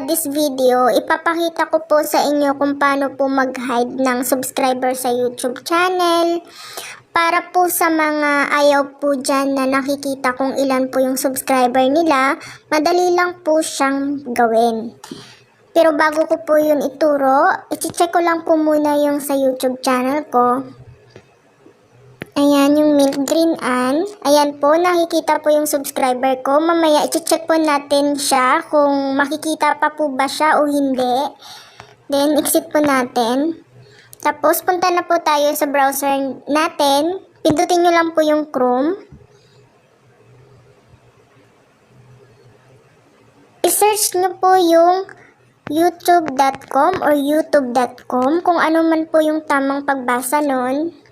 this video, ipapakita ko po sa inyo kung paano po mag-hide ng subscriber sa YouTube channel. Para po sa mga ayaw po dyan na nakikita kung ilan po yung subscriber nila, madali lang po siyang gawin. Pero bago ko po yun ituro, i-check ko lang po muna yung sa YouTube channel ko. Ayan, yung Mintgreen Anne. Ayan po, nakikita po yung subscriber ko. Mamaya, i-check po natin siya kung makikita pa po ba siya o hindi. Then, exit po natin. Tapos, punta na po tayo sa browser natin. Pindutin nyo lang po yung Chrome. I-search nyo po yung youtube.com or youtube.com kung ano man po yung tamang pagbasa nun.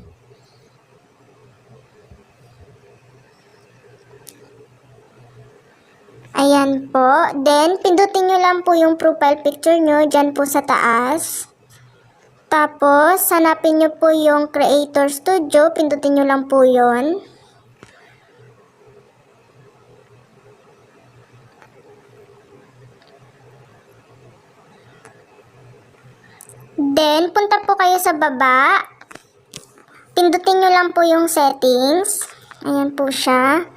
Ayan po. Then, pindutin nyo lang po yung profile picture nyo dyan po sa taas. Tapos, hanapin nyo po yung Creator Studio. Pindutin nyo lang po yun. Then, punta po kayo sa baba. Pindutin nyo lang po yung settings. Ayan po siya.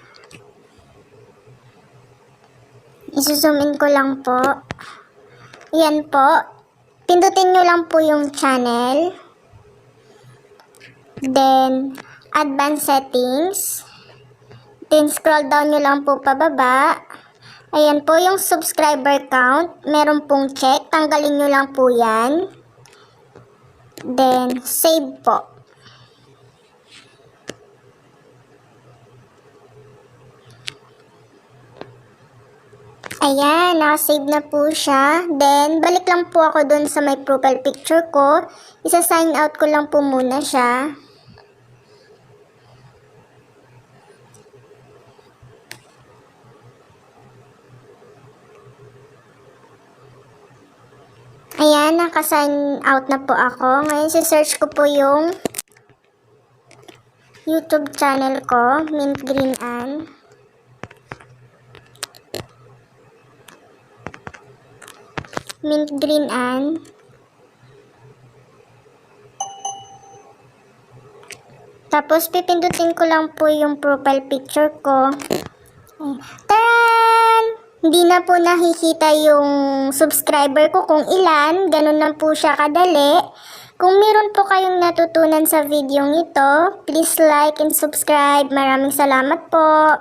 I-zoom in ko lang po. Ayan po. Pindutin nyo lang po yung channel. Then, advanced settings. Then, scroll down nyo lang po pababa. Ayan po yung subscriber count. Meron pong check. Tanggalin nyo lang po yan. Then, save po. Ayan, nakasave na po siya. Then, balik lang po ako dun sa may profile picture ko. Isa-sign out ko lang po muna siya. Ayan, naka-sign out na po ako. Ngayon, si-search ko po yung YouTube channel ko, Mintgreen Anne. Mintgreen Anne. Tapos, pipindutin ko lang po yung profile picture ko. Taran! Hindi na po nakikita yung subscriber ko kung ilan. Ganun lang po siya kadali. Kung meron po kayong natutunan sa video ito, please like and subscribe. Maraming salamat po.